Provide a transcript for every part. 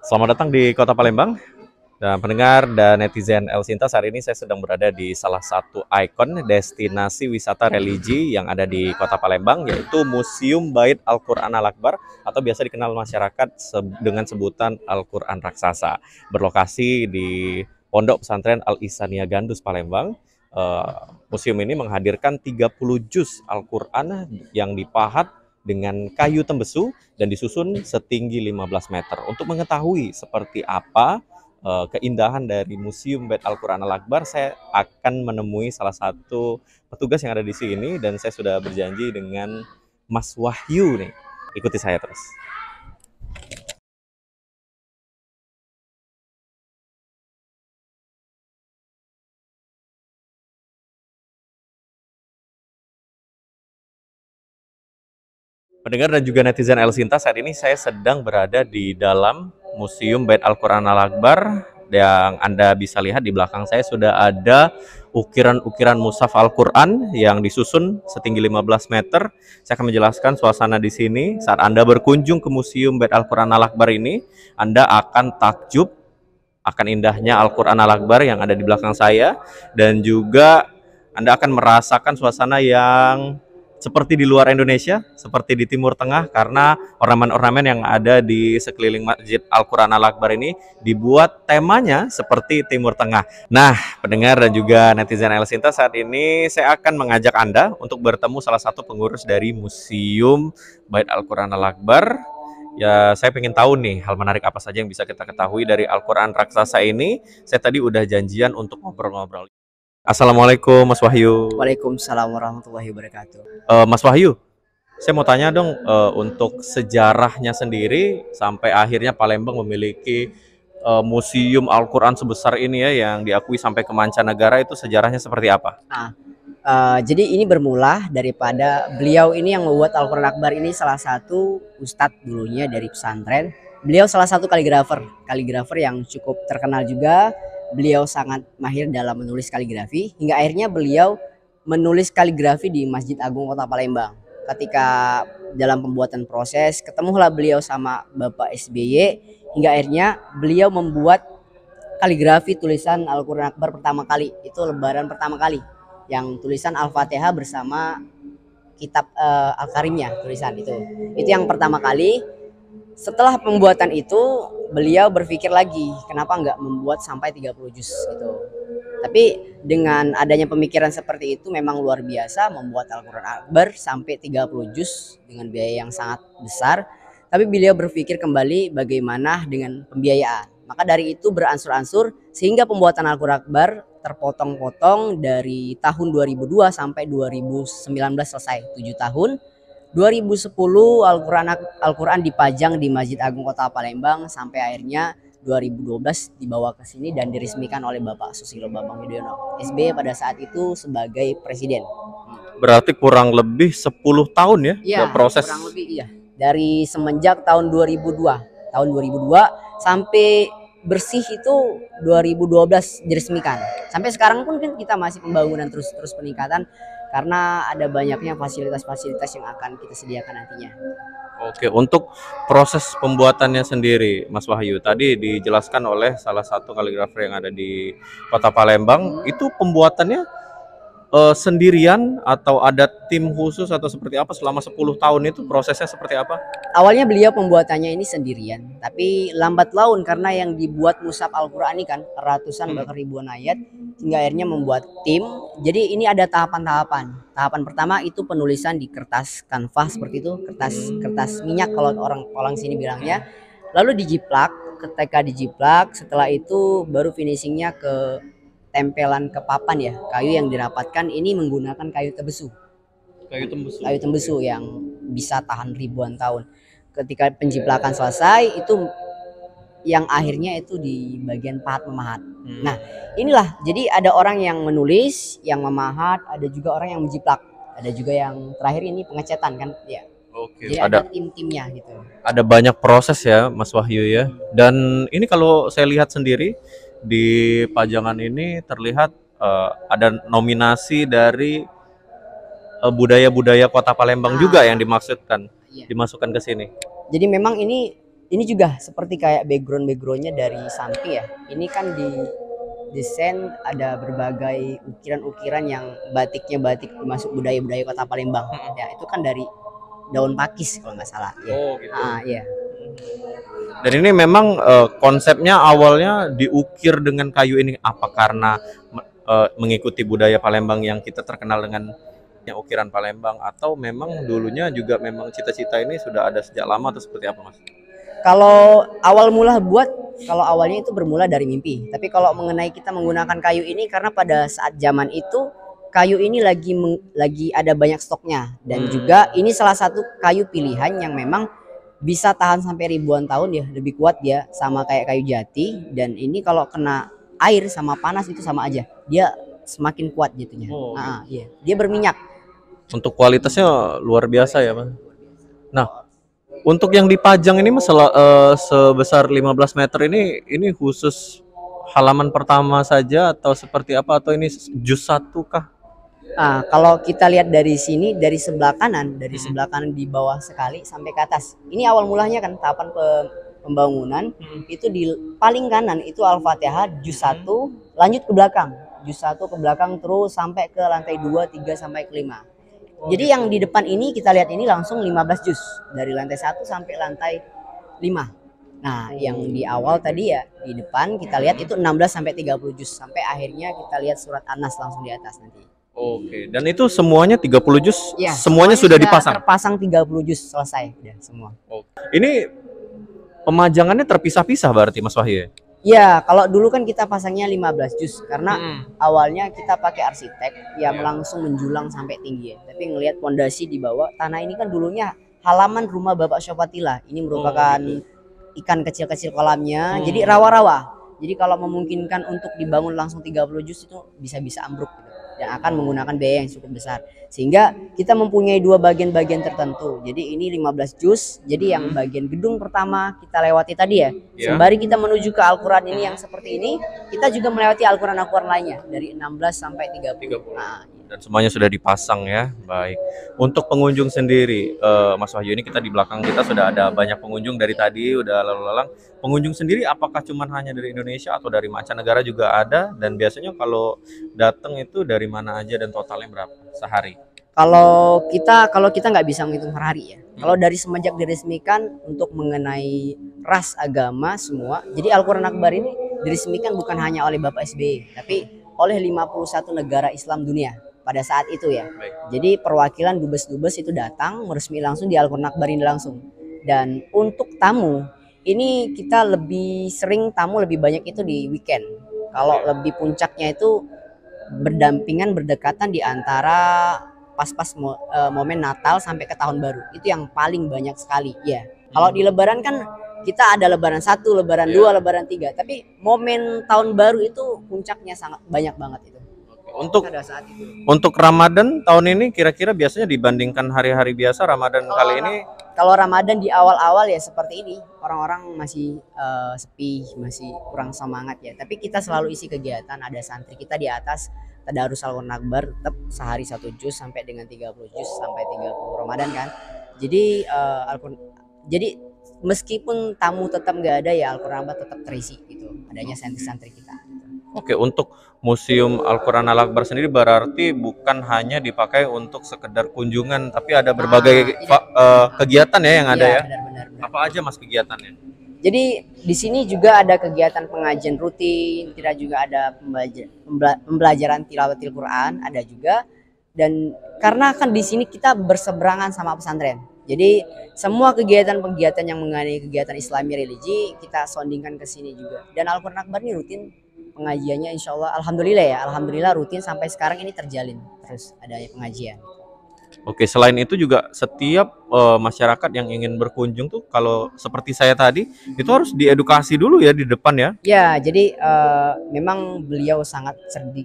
Selamat datang di Kota Palembang. Dan pendengar dan netizen El Sinta, saat ini saya sedang berada di salah satu ikon destinasi wisata religi yang ada di Kota Palembang, yaitu Museum Bait Al-Quran Al-Akbar atau biasa dikenal masyarakat dengan sebutan Al-Quran Raksasa. Berlokasi di Pondok Pesantren Al-Ihsaniyah Gandus Palembang. Museum ini menghadirkan 30 juz Al-Quran yang dipahat dengan kayu tembesu dan disusun setinggi 15 meter. Untuk mengetahui seperti apa keindahan dari Museum Bait Al-Quran Al-Akbar, saya akan menemui salah satu petugas yang ada di sini dan saya sudah berjanji dengan Mas Wahyu nih. Ikuti saya terus. Pendengar dan juga netizen El Sinta, saat ini saya sedang berada di dalam Museum Bait Al-Quran Al-Akbar. Yang Anda bisa lihat di belakang saya sudah ada ukiran-ukiran mushaf Al-Quran yang disusun setinggi 15 meter. Saya akan menjelaskan suasana di sini. Saat Anda berkunjung ke Museum Bait Al-Quran Al-Akbar ini, Anda akan takjub akan indahnya Al-Quran Al-Akbar yang ada di belakang saya, dan juga Anda akan merasakan suasana yang seperti di luar Indonesia, seperti di Timur Tengah, karena ornamen-ornamen yang ada di sekeliling Masjid Al-Quran Al-Akbar ini dibuat temanya seperti Timur Tengah. Nah, pendengar dan juga netizen El Sinta, saat ini saya akan mengajak Anda untuk bertemu salah satu pengurus dari Museum Bait Al-Quran Al-Akbar. Ya, saya pengen tahu nih hal menarik apa saja yang bisa kita ketahui dari Al-Quran Raksasa ini. Saya tadi udah janjian untuk ngobrol-ngobrol. Assalamualaikum Mas Wahyu. Waalaikumsalam warahmatullahi wabarakatuh. Mas Wahyu, saya mau tanya dong, untuk sejarahnya sendiri sampai akhirnya Palembang memiliki museum Al-Quran sebesar ini ya, yang diakui sampai ke mancanegara, itu sejarahnya seperti apa? Nah, jadi ini bermula daripada beliau ini yang membuat Al-Quran Akbar ini, salah satu ustadz dulunya dari pesantren. Beliau salah satu kaligrafer yang cukup terkenal juga. Beliau sangat mahir dalam menulis kaligrafi, hingga akhirnya beliau menulis kaligrafi di Masjid Agung Kota Palembang. Ketika dalam pembuatan proses, ketemulah beliau sama Bapak SBY, hingga akhirnya beliau membuat kaligrafi tulisan Al-Quran Akbar pertama kali. Itu lebaran pertama kali yang tulisan Al-Fatihah bersama kitab Al-Karimnya, tulisan itu yang pertama kali. Setelah pembuatan itu beliau berpikir lagi, kenapa nggak membuat sampai 30 juz gitu. Tapi dengan adanya pemikiran seperti itu, memang luar biasa membuat Al-Quran Akbar sampai 30 juz dengan biaya yang sangat besar. Tapi beliau berpikir kembali bagaimana dengan pembiayaan. Maka dari itu beransur-ansur sehingga pembuatan Al-Quran Akbar terpotong-potong dari tahun 2002 sampai 2019 selesai, 7 tahun. 2010 Al-Quran dipajang di Masjid Agung Kota Palembang sampai akhirnya 2012 dibawa ke sini dan diresmikan oleh Bapak Susilo Bambang Yudhoyono SBY pada saat itu sebagai presiden. Berarti kurang lebih 10 tahun ya, Iya, proses. kurang lebih iya. Dari semenjak tahun 2002 sampai bersih itu 2012 diresmikan. Sampai sekarang pun kan kita masih pembangunan, terus peningkatan karena ada banyaknya fasilitas-fasilitas yang akan kita sediakan nantinya. Oke, untuk proses pembuatannya sendiri, Mas Wahyu, tadi dijelaskan oleh salah satu kaligrafer yang ada di Kota Palembang, itu pembuatannya sendirian atau ada tim khusus atau seperti apa selama 10 tahun itu prosesnya seperti apa? Awalnya beliau pembuatannya ini sendirian, tapi lambat laun karena yang dibuat mushaf Al-Quran ini kan ratusan bahkan ribuan ayat, hingga akhirnya membuat tim. Jadi ini ada tahapan-tahapan. Tahapan pertama itu penulisan di kertas kanvas seperti itu, kertas minyak kalau orang sini bilangnya. Lalu dijiplak, ketika dijiplak, setelah itu baru finishingnya ke tempelan ke papan ya, kayu yang dirapatkan ini menggunakan kayu tembesu. Kayu tembesu yang bisa tahan ribuan tahun. Ketika penjiplakan selesai, itu yang akhirnya itu di bagian pahat memahat. Nah, inilah jadi ada orang yang menulis, yang memahat, ada juga orang yang menjiplak, ada juga yang terakhir ini pengecetan kan ya. Oke, Jadi ada tim-timnya gitu. Ada banyak proses ya, Mas Wahyu ya. Dan ini kalau saya lihat sendiri di pajangan ini terlihat ada nominasi dari budaya-budaya Kota Palembang juga yang dimaksudkan, dimasukkan ke sini. Jadi memang ini Ini juga seperti kayak backgroundnya dari samping ya. Ini kan di desain ada berbagai ukiran-ukiran yang batiknya batik masuk budaya-budaya Kota Palembang. Ya, itu kan dari daun pakis kalau nggak salah. Ya. Oh gitu. Iya. Dan ini memang konsepnya awalnya diukir dengan kayu ini apa karena mengikuti budaya Palembang yang kita terkenal dengan ukiran Palembang, atau memang dulunya juga memang cita-cita ini sudah ada sejak lama atau seperti apa, Mas? Kalau awalnya itu bermula dari mimpi. Tapi kalau mengenai kita menggunakan kayu ini karena pada saat zaman itu kayu ini lagi ada banyak stoknya dan juga ini salah satu kayu pilihan yang memang bisa tahan sampai ribuan tahun ya, lebih kuat dia sama kayak kayu jati, dan ini kalau kena air sama panas itu sama aja. Dia semakin kuat jatuhnya. Iya. Dia berminyak. Untuk kualitasnya luar biasa ya, Mas. Nah, untuk yang dipajang ini Mas sebesar 15 meter ini khusus halaman pertama saja atau seperti apa, atau ini jus satu kah? Kalau kita lihat dari sini, dari sebelah kanan di bawah sekali sampai ke atas. Ini awal mulanya kan tahapan pembangunan itu di paling kanan itu Al-Fatihah juz 1, lanjut ke belakang. Juz 1 ke belakang terus sampai ke lantai 2, 3 sampai ke 5. Jadi yang di depan ini kita lihat ini langsung 15 juz dari lantai 1 sampai lantai 5. Nah, yang di awal tadi ya di depan kita lihat itu 16 sampai 30 juz sampai akhirnya kita lihat surat An-Nas langsung di atas nanti. Oke, dan itu semuanya 30 juz, ya, semuanya sudah dipasang? Terpasang 30 juz selesai ya semua. Ini pemajangannya terpisah-pisah berarti Mas Wahyu? Ya, kalau dulu kan kita pasangnya 15 juz karena awalnya kita pakai arsitek yang langsung menjulang sampai tinggi ya. Tapi ngelihat pondasi di bawah, tanah ini kan dulunya halaman rumah Bapak Syopatila. Ini merupakan ikan kecil-kecil kolamnya, jadi rawa-rawa. Jadi kalau memungkinkan untuk dibangun langsung 30 juz itu bisa-bisa ambruk gitu. Dan akan menggunakan biaya yang cukup besar. Sehingga kita mempunyai dua bagian-bagian tertentu. Jadi ini 15 juz. Jadi yang bagian gedung pertama kita lewati tadi ya. Sembari kita menuju ke Al-Quran ini yang seperti ini, kita juga melewati Al-Quran lainnya dari 16 sampai 30. Dan semuanya sudah dipasang ya. Baik. Untuk pengunjung sendiri, Mas Wahyu, ini kita di belakang kita sudah ada banyak pengunjung dari tadi udah lalu lalang. Pengunjung sendiri apakah cuma hanya dari Indonesia atau dari mancanegara juga ada? Dan biasanya kalau datang itu dari mana aja dan totalnya berapa sehari? Kalau kita nggak bisa menghitung per hari ya. Kalau dari semenjak diresmikan untuk mengenai ras agama semua, jadi Al-Quran Akbar ini diresmikan bukan hanya oleh Bapak SBY, tapi oleh 51 negara Islam dunia pada saat itu ya. Jadi perwakilan dubes-dubes itu datang meresmi langsung di Al-Quran Akbar ini langsung. Dan untuk tamu ini kita lebih sering tamu lebih banyak itu di weekend. Kalau lebih puncaknya itu berdampingan berdekatan di antara pas-pas momen Natal sampai ke tahun baru. Itu yang paling banyak sekali ya. Kalau di lebaran kan kita ada lebaran 1, lebaran 2, lebaran 3. Tapi momen tahun baru itu puncaknya sangat banyak banget itu. Untuk Ramadan tahun ini kira-kira biasanya dibandingkan hari-hari biasa Ramadan kali ini, kalau Ramadan di awal-awal ya seperti ini, orang-orang masih sepi, masih kurang semangat ya. Tapi kita selalu isi kegiatan, ada santri kita di atas tadarus Al-Quran Akbar tetap sehari 1 juz sampai dengan 30 juz sampai 30 Ramadan kan. Jadi jadi meskipun tamu tetap nggak ada ya Al-Quran Akbar tetap terisi gitu. Adanya santri-santri kita. Oke, untuk Museum Al-Quran Al-Akbar sendiri berarti bukan hanya dipakai untuk sekedar kunjungan, tapi ada berbagai kegiatan ya yang ada ya. Benar. Apa aja Mas kegiatannya? Jadi di sini juga ada kegiatan pengajian rutin, kita juga ada pembelajaran tilawatil Quran, ada juga. Dan karena kan di sini kita berseberangan sama pesantren. Jadi semua kegiatan-kegiatan yang mengenai kegiatan Islami religi kita soundingkan ke sini juga. Dan Al-Quran Akbar ini rutin pengajiannya, insya Allah alhamdulillah rutin sampai sekarang ini terjalin terus adanya pengajian. Oke, selain itu juga setiap masyarakat yang ingin berkunjung tuh kalau seperti saya tadi itu harus diedukasi dulu ya di depan ya. Ya, jadi memang beliau sangat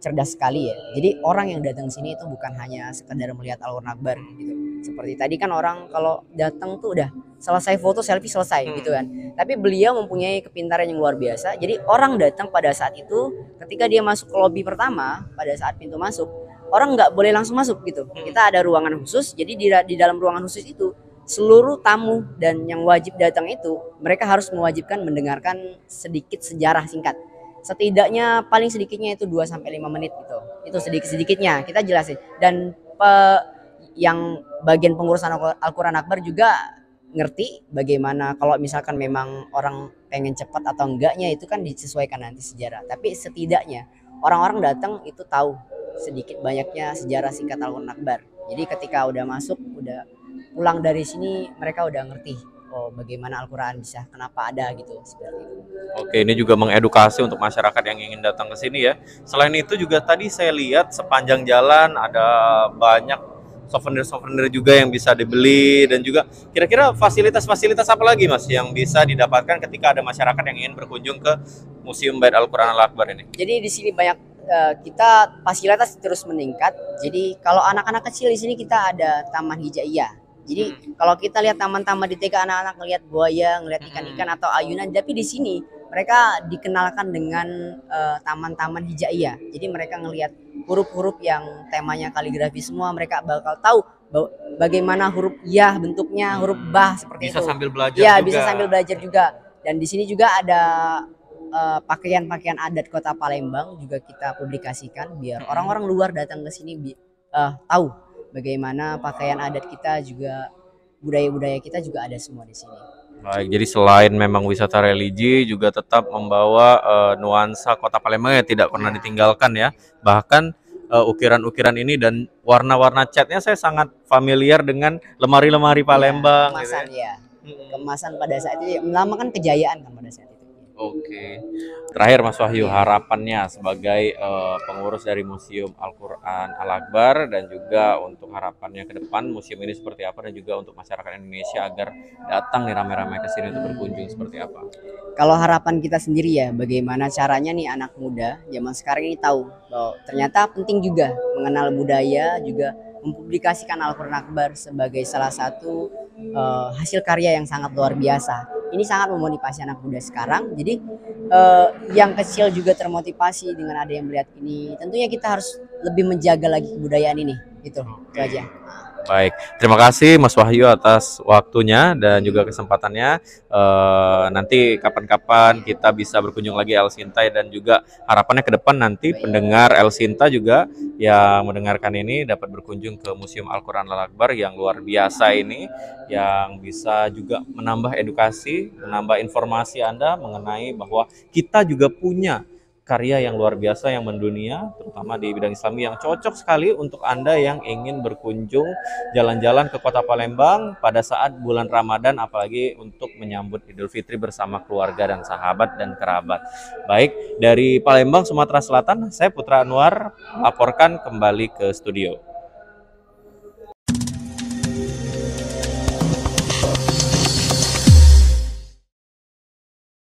cerdas sekali ya. Jadi orang yang datang sini itu bukan hanya sekedar melihat Al-Quran Akbar gitu. Seperti tadi kan orang kalau datang tuh udah selesai foto selfie selesai gitu kan. Tapi beliau mempunyai kepintaran yang luar biasa. Jadi orang datang pada saat itu ketika dia masuk ke lobi pertama, pada saat pintu masuk, orang nggak boleh langsung masuk gitu. Kita ada ruangan khusus. Jadi di dalam ruangan khusus itu seluruh tamu dan yang wajib datang itu mereka harus mewajibkan mendengarkan sedikit sejarah singkat. Setidaknya paling sedikitnya itu 2 sampai 5 menit gitu. Itu sedikit-sedikitnya kita jelasin. Dan yang bagian pengurusan Al-Quran Akbar juga ngerti bagaimana kalau misalkan memang orang pengen cepat atau enggaknya itu kan disesuaikan nanti sejarah. Tapi setidaknya orang-orang datang itu tahu sedikit banyaknya sejarah singkat Al-Quran Akbar. Jadi ketika udah masuk, udah pulang dari sini mereka udah ngerti oh bagaimana Al-Quran bisa kenapa ada gitu seperti itu. Oke, ini juga mengedukasi untuk masyarakat yang ingin datang ke sini ya. Selain itu juga tadi saya lihat sepanjang jalan ada banyak souvenir-souvenir juga yang bisa dibeli, dan juga kira-kira fasilitas-fasilitas apa lagi Mas yang bisa didapatkan ketika ada masyarakat yang ingin berkunjung ke Museum Bait Al-Quran Al-Akbar ini? Jadi di sini banyak kita fasilitas terus meningkat. Jadi kalau anak-anak kecil di sini kita ada taman hijaiyah. Jadi kalau kita lihat taman-taman di TK anak-anak ngelihat buaya, ngelihat ikan-ikan atau ayunan, tapi di sini mereka dikenalkan dengan taman-taman hijaiyah. Jadi mereka ngelihat huruf-huruf yang temanya kaligrafi semua, mereka bakal tahu bagaimana huruf ya bentuknya, huruf bah seperti Bisa itu. sambil belajar Ya, juga. bisa sambil belajar juga. Dan di sini juga ada pakaian-pakaian adat Kota Palembang juga kita publikasikan biar orang-orang luar datang ke sini tahu bagaimana pakaian adat kita juga, budaya-budaya kita juga ada semua di sini. Baik, jadi selain memang wisata religi juga tetap membawa nuansa Kota Palembang yang tidak pernah ditinggalkan ya. Bahkan ukiran-ukiran ini dan warna-warna catnya saya sangat familiar dengan lemari-lemari Palembang gitu Kemasan ya. ya. Kemasan pada saat itu melambangkan kejayaan kan pada saat itu. Oke. Terakhir Mas Wahyu, harapannya sebagai pengurus dari Museum Al-Quran Al-Akbar, dan juga untuk harapannya ke depan museum ini seperti apa, dan juga untuk masyarakat Indonesia agar datang nih rame-rame ke sini untuk berkunjung seperti apa? Kalau harapan kita sendiri ya, bagaimana caranya nih anak muda zaman sekarang ini tahu bahwa ternyata penting juga mengenal budaya, juga mempublikasikan Al-Quran Akbar sebagai salah satu hasil karya yang sangat luar biasa. Ini sangat memotivasi anak muda sekarang. Jadi yang kecil juga termotivasi dengan ada yang melihat ini. Tentunya kita harus lebih menjaga lagi kebudayaan ini. Gitu, itu aja. Baik, terima kasih Mas Wahyu atas waktunya dan juga kesempatannya. Nanti kapan-kapan kita bisa berkunjung lagi El Sinta, dan juga harapannya ke depan nanti pendengar El Sinta juga yang mendengarkan ini dapat berkunjung ke Museum Al-Quran Al-Akbar yang luar biasa ini, yang bisa juga menambah edukasi, menambah informasi Anda mengenai bahwa kita juga punya karya yang luar biasa yang mendunia, terutama di bidang Islami, yang cocok sekali untuk Anda yang ingin berkunjung jalan-jalan ke Kota Palembang pada saat bulan Ramadan, apalagi untuk menyambut Idul Fitri bersama keluarga dan sahabat dan kerabat. Baik, dari Palembang, Sumatera Selatan, saya Putra Anwar, laporkan kembali ke studio.